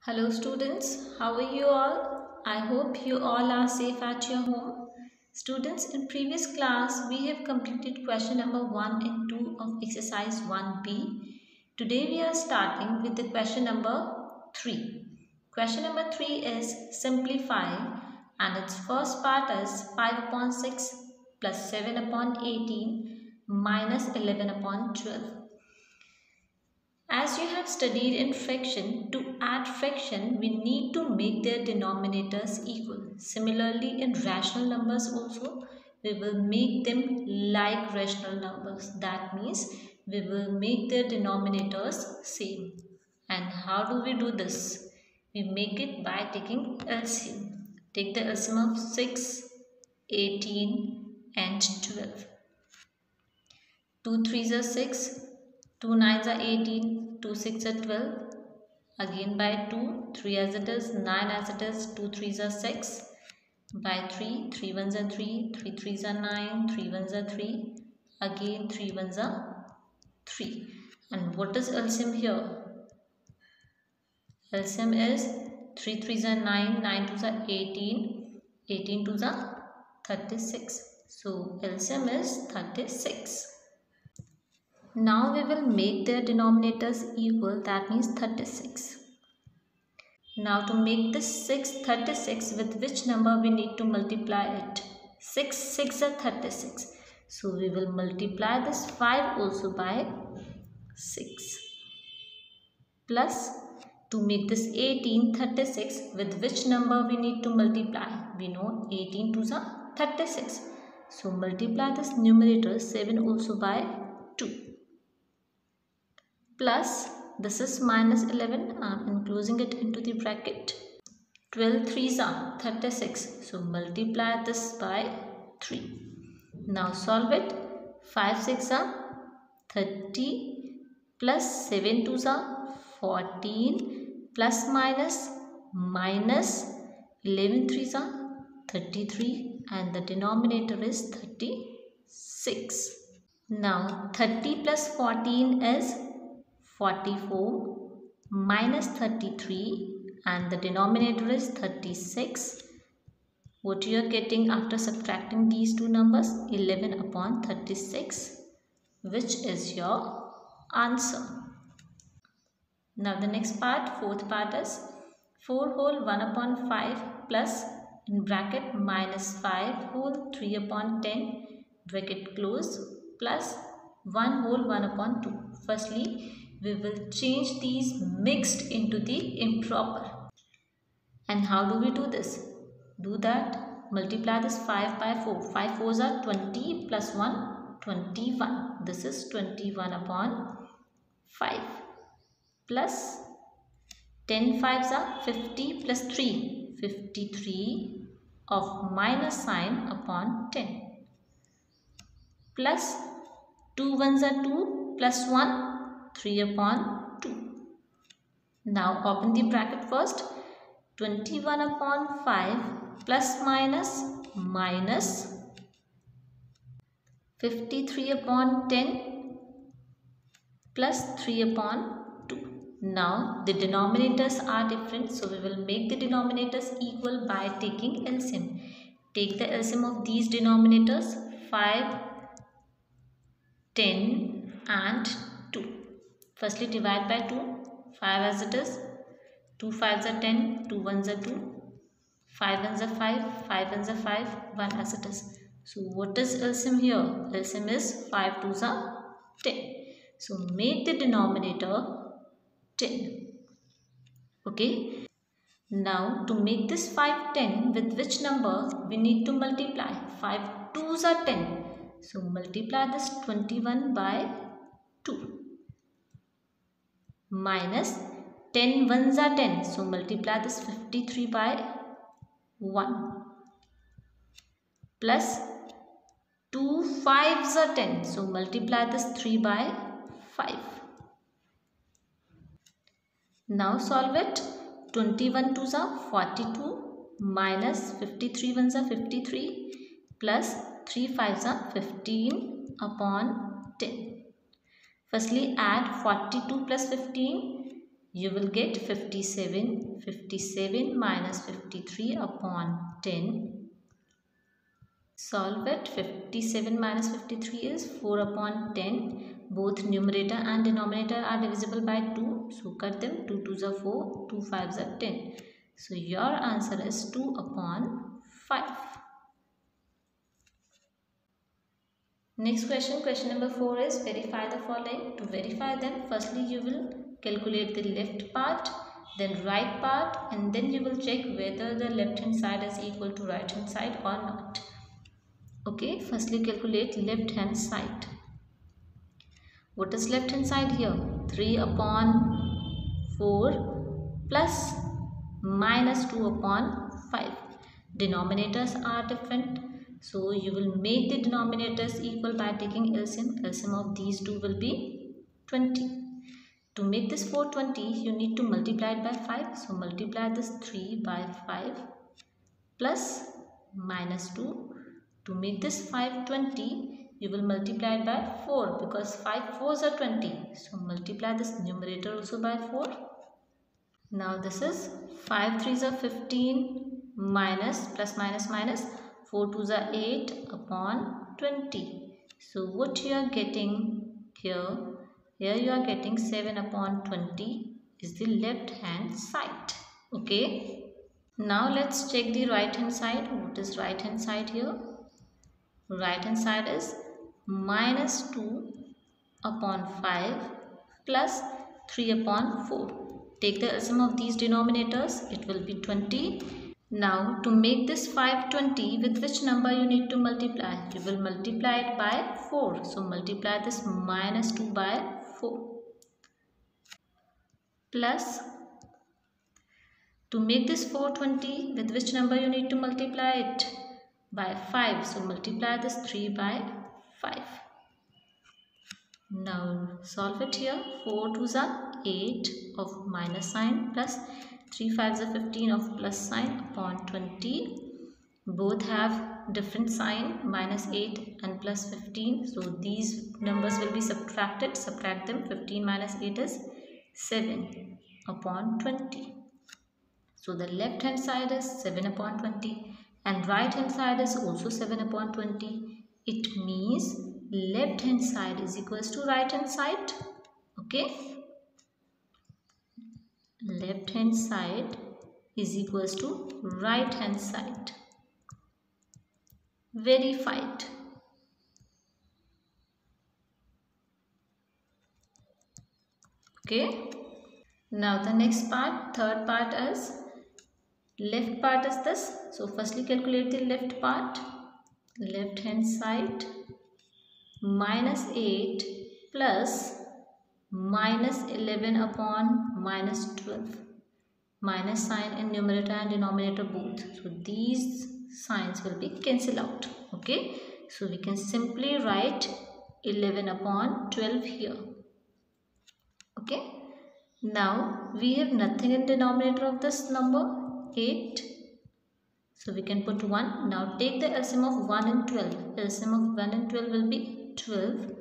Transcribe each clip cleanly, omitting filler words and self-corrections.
Hello students, how are you all? I hope you all are safe at your home. Students, in previous class we have completed question number 1 and 2 of exercise 1b. Today we are starting with the question number 3. Question number 3 is simplify and its first part is 5 upon 6 plus 7 upon 18 minus 11 upon 12. As you have studied in fraction, to add fraction, we need to make their denominators equal. Similarly, in rational numbers also, we will make them like rational numbers. That means we will make their denominators same. And how do we do this? We make it by taking LCM. Take the LCM of 6, 18 and 12. 2 3s are 6, 2 9s are 18, 2 6 are 12. Again by 2, 3 as it is, 9 as it is, 2 3s are 6. By 3, 3 1s are 3, 3 3s are 9, 3 1s are 3. Again 3 1s are 3. And what is LCM here? LCM is 3 3s are 9, 9 2s are 18, 18 2s are 36. So LCM is 36. Now we will make their denominators equal, that means 36. Now to make this 36, with which number we need to multiply it? 6 are 36. So we will multiply this 5 also by 6. Plus to make this 36, with which number we need to multiply? We know 18 2s are 36. So multiply this numerator 7 also by 2. Plus this is minus 11. I am enclosing it into the bracket. 12 3s are 36. So multiply this by 3. Now solve it. 5 6 are 30 plus 7 2s are 14 plus minus 11 3s are 33 and the denominator is 36. Now 30 plus 14 is 44 minus 33 and the denominator is 36. What you are getting after subtracting these two numbers? 11 upon 36, which is your answer. Now the next part, fourth part is 4 whole 1 upon 5 plus in bracket minus 5 whole 3 upon 10 bracket close plus 1 whole 1 upon 2. Firstly, we will change these mixed into the improper. And how do we do this? Do that. Multiply this 5 by 4. 5 4s are 20 plus 1, 21. This is 21 upon 5. Plus 10 5s are 50 plus 3. 53 of minus sign upon 10. Plus 2 1s are 2 plus 1. 3 upon 2. Now open the bracket first. 21 upon 5 plus minus 53 upon 10 plus 3 upon 2. Now the denominators are different, so we will make the denominators equal by taking LCM. Take the LCM of these denominators 5, 10 and 2. Firstly divide by 2, 5 as it is, 2 5s are 10, 2 1s are 2, 5 1s are 5, 5 1s are 5, 1 as it is. So what is LCM here? LCM is 5 2s are 10. So make the denominator 10. Okay. Now to make this 5 10, with which number we need to multiply? 5 2s are 10. So multiply this 21 by 2. Minus 10 1s are 10. So multiply this 53 by 1. Plus 2 5s are 10. So multiply this 3 by 5. Now solve it. 21 2s are 42 minus 53 1s are 53 plus 3 5s are 15 upon 10. Firstly add 42 plus 15. you will get 57. 57 minus 53 upon 10. Solve it. 57 minus 53 is 4 upon 10. Both numerator and denominator are divisible by 2. So cut them. 2 2s are 4. 2 5s are 10. So your answer is 2 upon 5. Next question. Question number 4 is verify the following. To verify them, firstly you will calculate the left part, then right part, and then you will check whether the left hand side is equal to right hand side or not. Okay, firstly calculate left hand side. What is left hand side here? 3 upon 4 plus minus 2 upon 5. Denominators are different, so you will make the denominators equal by taking LCM. LCM of these two will be 20. To make this 420, you need to multiply it by 5. So multiply this 3 by 5 plus minus 2. To make this 520, you will multiply it by 4 because 5 4s are 20. So multiply this numerator also by 4. Now this is 5 3s are 15 minus plus minus minus 4 2s are 8 upon 20. So what you are getting here? Here you are getting 7 upon 20 is the left hand side. Okay. Now let's check the right hand side. What is right hand side here? Right hand side is minus 2 upon 5 plus 3 upon 4. Take the LCM of these denominators. It will be 20. Now to make this 520, with which number you need to multiply? You will multiply it by 4. So multiply this minus 2 by 4. Plus, to make this 420, with which number you need to multiply it? By 5. So multiply this 3 by 5. Now solve it here. 4 2s are 8 of minus sign plus 3 5s are 15 of plus sign upon 20. Both have different sign, minus 8 and plus 15. So these numbers will be subtracted. Subtract them. 15 minus 8 is 7 upon 20. So the left hand side is 7 upon 20 and right hand side is also 7 upon 20. It means left hand side is equals to right hand side. Okay. Left hand side is equals to right hand side. Verified. Okay. Now the next part, third part is left part is this. So firstly calculate the left part. Left hand side minus 8 plus minus 11 upon minus 12. Minus sign in numerator and denominator both. So these signs will be cancelled out. Okay. So we can simply write 11 upon 12 here. Okay. Now we have nothing in denominator of this number 8. So we can put 1. Now take the LCM of 1 and 12. LCM of 1 and 12 will be 12.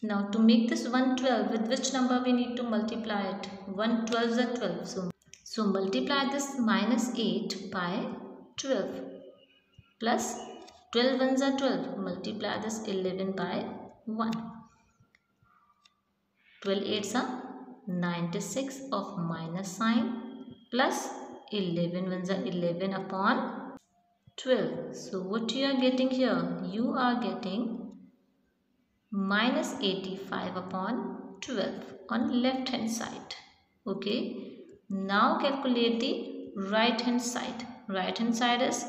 Now to make this 112, with which number we need to multiply it? 1 12s are 12. So multiply this minus 8 by 12 plus 12 ones are 12. Multiply this 11 by 1. 12 8s are 96 of minus sign plus 11 ones are 11 upon 12. So what you are getting here? You are getting minus 85 upon 12 on left hand side. Okay. Now calculate the right hand side. Right hand side is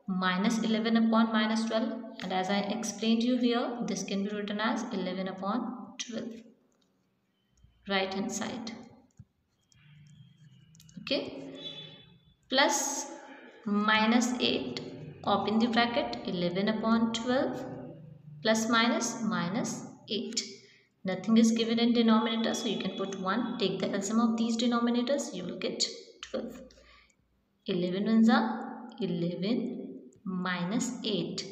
minus 11 upon minus 12. And as I explained you here, this can be written as 11 upon 12. Right hand side. Okay. Plus minus 8. Open the bracket. 11 upon 12. Plus minus minus 8. Nothing is given in denominator, so you can put 1. Take the LCM of these denominators, you will get 12. 11 ones are 11 minus 8.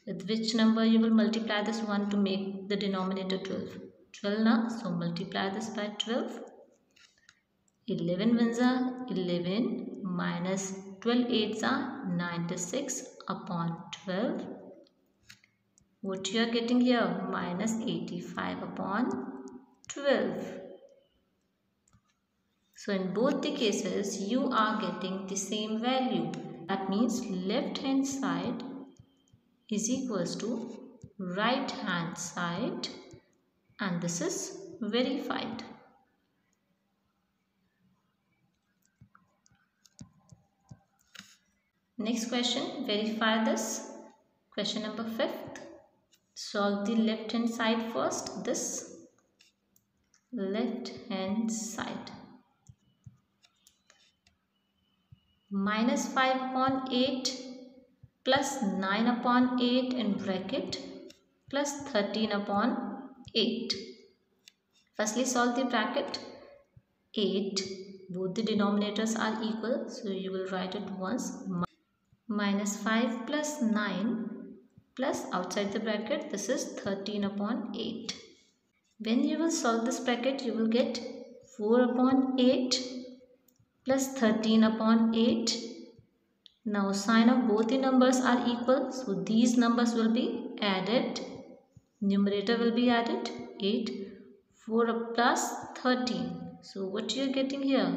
With which number you will multiply this 1 to make the denominator 12? 12 now, so multiply this by 12. 11 ones are 11 minus 12 eights are 96 upon 12. What you are getting here? Minus 85 upon 12. So in both the cases you are getting the same value. That means left hand side is equals to right hand side, and this is verified. Next question, verify this. Question number 5th. Solve the left hand side first. This left hand side. Minus 5 upon 8 plus 9 upon 8 in bracket plus 13 upon 8. Firstly solve the bracket. 8, both the denominators are equal, so you will write it once. Minus 5 plus 9 plus outside the bracket, this is 13 upon 8. When you will solve this bracket, you will get 4 upon 8 plus 13 upon 8. Now sign of both the numbers are equal, so these numbers will be added. Numerator will be added. 8, 4 plus 13. So what you are getting here?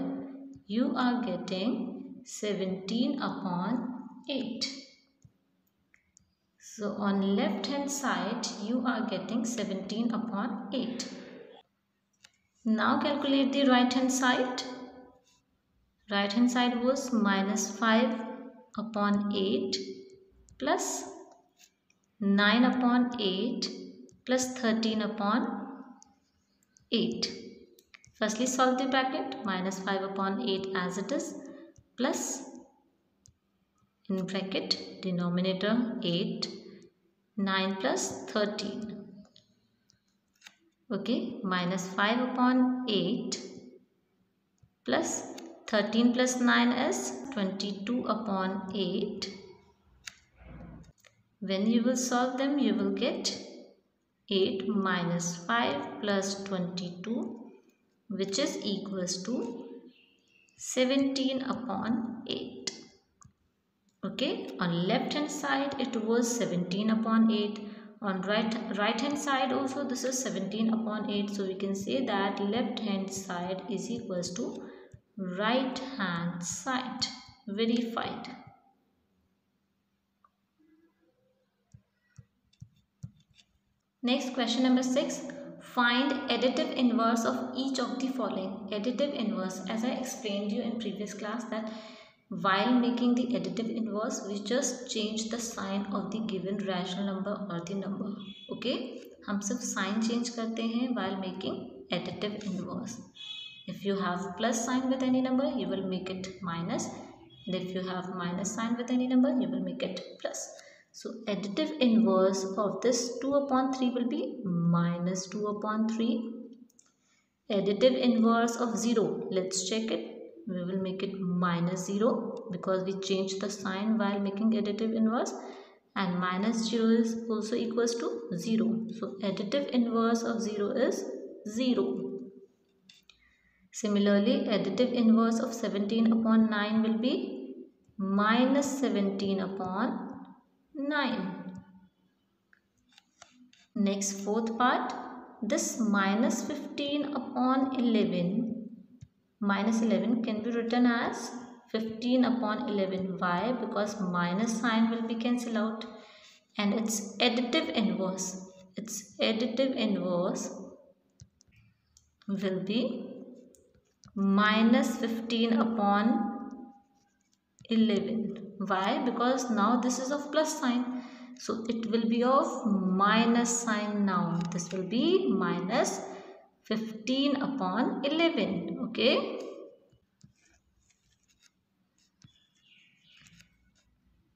You are getting 17 upon 8. So on left hand side you are getting 17 upon 8. Now calculate the right hand side. Right hand side was minus 5 upon 8 plus 9 upon 8 plus 13 upon 8. Firstly solve the bracket. Minus 5 upon 8 as it is plus in bracket denominator 8, 9 plus 13. Okay, minus 5 upon 8 plus 13 plus 9 is 22 upon 8. When you will solve them, you will get 8 minus 5 plus 22, which is equals to 17 upon 8. Okay, on left hand side it was 17 upon 8. On right hand side also this is 17 upon 8. So we can say that left hand side is equals to right hand side. Verified. Next, question number 6. Find additive inverse of each of the following. Additive inverse, as I explained you in previous class, that while making the additive inverse we just change the sign of the given rational number or the number. Okay, हम सिर्फ sign change करते हैं while making additive inverse. If you have plus sign with any number, you will make it minus, and if you have minus sign with any number, you will make it plus. So additive inverse of this 2 upon 3 will be minus 2 upon 3. Additive inverse of 0, let's check it. We will make it minus 0 because we changed the sign while making additive inverse, and minus 0 is also equals to 0. So additive inverse of 0 is 0. Similarly, additive inverse of 17 upon 9 will be minus 17 upon 9. Next, fourth part, this minus 15 upon 11, minus 11 can be written as 15 upon 11. Why? Because minus sign will be cancelled out, and its additive inverse, will be minus 15 upon 11. Why? Because now this is of plus sign, so it will be of minus sign now. This will be minus 15 upon 11. Okay.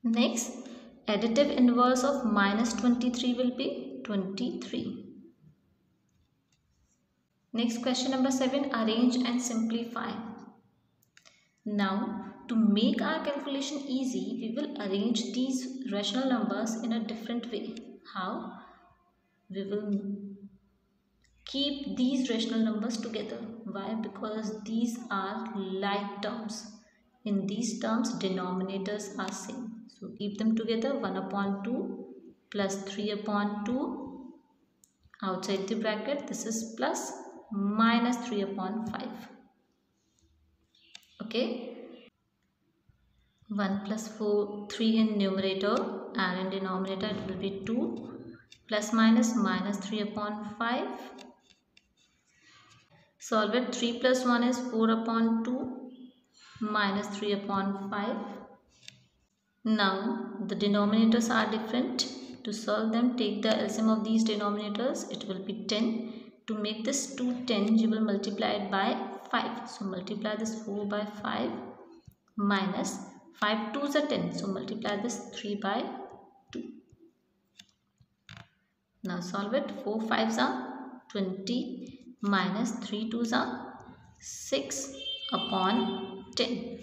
Next, additive inverse of minus 23 will be 23. Next, question number 7, arrange and simplify. Now, to make our calculation easy, we will arrange these rational numbers in a different way. How? We will keep these rational numbers together. Why? Because these are like terms. In these terms, denominators are same. So keep them together. 1 upon 2 plus 3 upon 2. Outside the bracket, this is plus minus 3 upon 5. Okay. 1 plus 4, 3 in numerator, and in denominator it will be 2. Plus minus 3 upon 5. Solve it. 3 plus 1 is 4 upon 2 minus 3 upon 5. Now the denominators are different. To solve them, take the LCM of these denominators. It will be 10. To make this 2 10, you will multiply it by 5. So multiply this 4 by 5 minus 5 2s are 10. So multiply this 3 by 2. Now solve it. 4 5s are 20 minus 3 2s are 6 upon 10.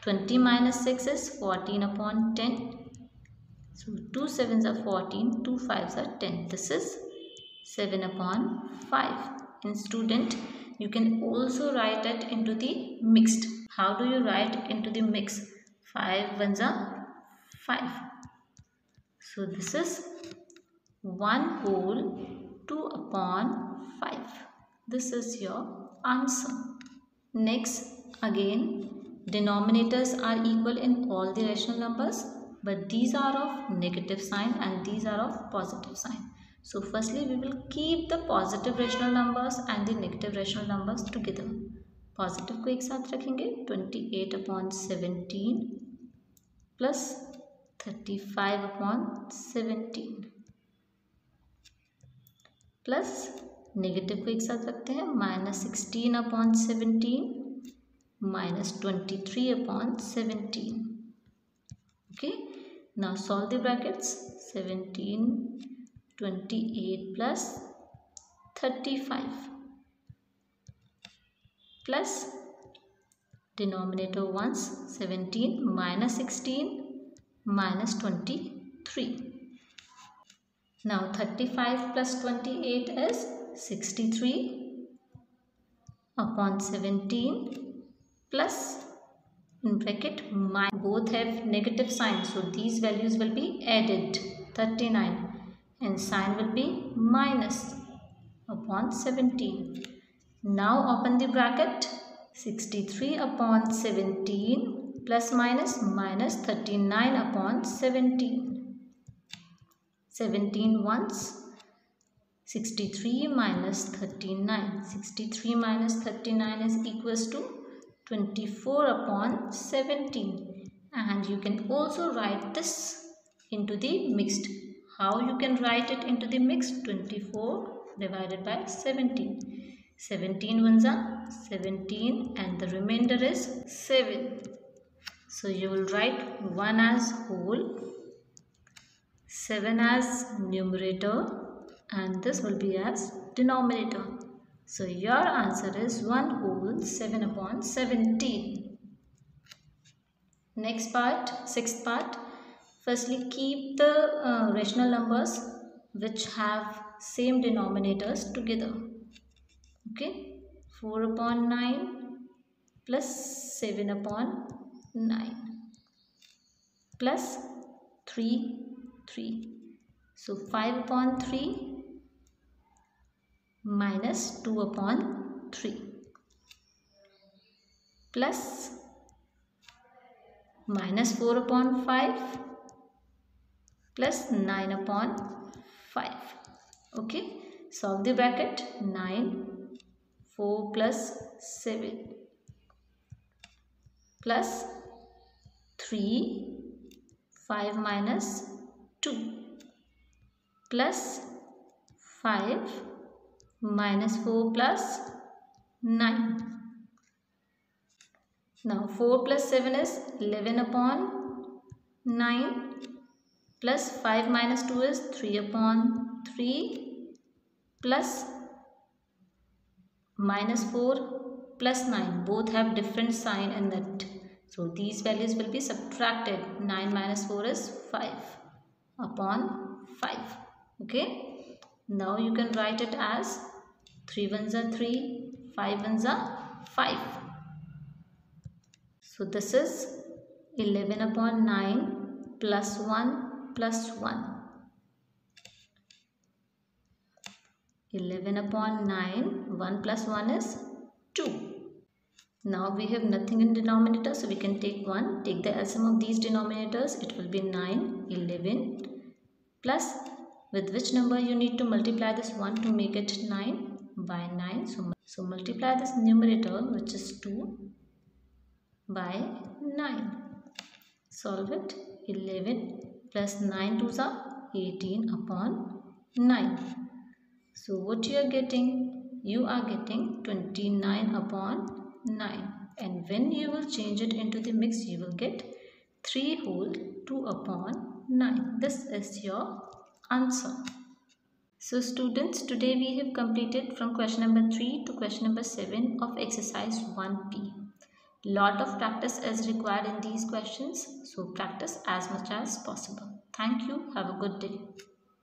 20 minus 6 is 14 upon 10. So 2 7s are 14, 2 5s are 10. This is 7 upon 5. In student, you can also write it into the mixed. How do you write into the mixed? 5 1s are 5. So this is 1 whole 2 upon 5. This is your answer. Next, again, denominators are equal in all the rational numbers, but these are of negative sign and these are of positive sign. So firstly, we will keep the positive rational numbers and the negative rational numbers together. Positive को एक साथ रखेंगे. 28 upon 17 plus 35 upon 17 plus negative को एक साथ रखते हैं. minus 16 upon 17 minus 23 upon 17. Okay. Now solve the brackets. 17, 28 plus 35 plus denominator once 17 minus 16 minus 23. Now 35 plus 28 is 63 upon 17 plus in bracket both have negative sign, so these values will be added. 39 and sign will be minus upon 17. Now open the bracket. 63 upon 17 plus minus minus 39 upon 17. 17 once. 63 minus 39. 63 minus 39 is equals to 24 upon 17. And you can also write this into the mixed. How you can write it into the mixed? 24 divided by 17. 17 ones are 17 and the remainder is 7. So you will write 1 as whole, 7 as numerator, and this will be as denominator. So your answer is 1 whole 7 upon 17. Next part, sixth part. Firstly, keep the rational numbers which have same denominators together. Okay, 4 upon 9 plus 7 upon 9 plus 3, 3. So 5 upon 3 minus 2 upon 3 plus minus 4 upon 5 plus 9 upon 5. Okay, solve the bracket. 9, 4 plus 7 plus 3, 5 minus 2 plus 5 minus 4 plus 9. Now 4 plus 7 is 11 upon 9 plus 5 minus 2 is 3 upon 3 plus minus 4 plus 9. Both have different sign in that. So these values will be subtracted. 9 minus 4 is 5 upon 5. Okay. Now you can write it as 3 ones are 3, 5 ones are 5. So this is 11 upon 9 plus 1 plus 1. 11 upon 9, 1 plus 1 is 2. Now we have nothing in denominator, so we can take 1. Take the LCM of these denominators, it will be 9, 11 plus, with which number you need to multiply this 1 to make it 9? By 9. So multiply this numerator, which is 2, by 9. Solve it. 11 plus 9 2s are 18 upon 9. So what you are getting? You are getting 29 upon 9. And when you will change it into the mix, you will get 3 whole 2 upon 9. This is your answer. So students, today we have completed from question number 3 to question number 7 of exercise 1P. Lot of practice is required in these questions, so practice as much as possible. Thank you. Have a good day.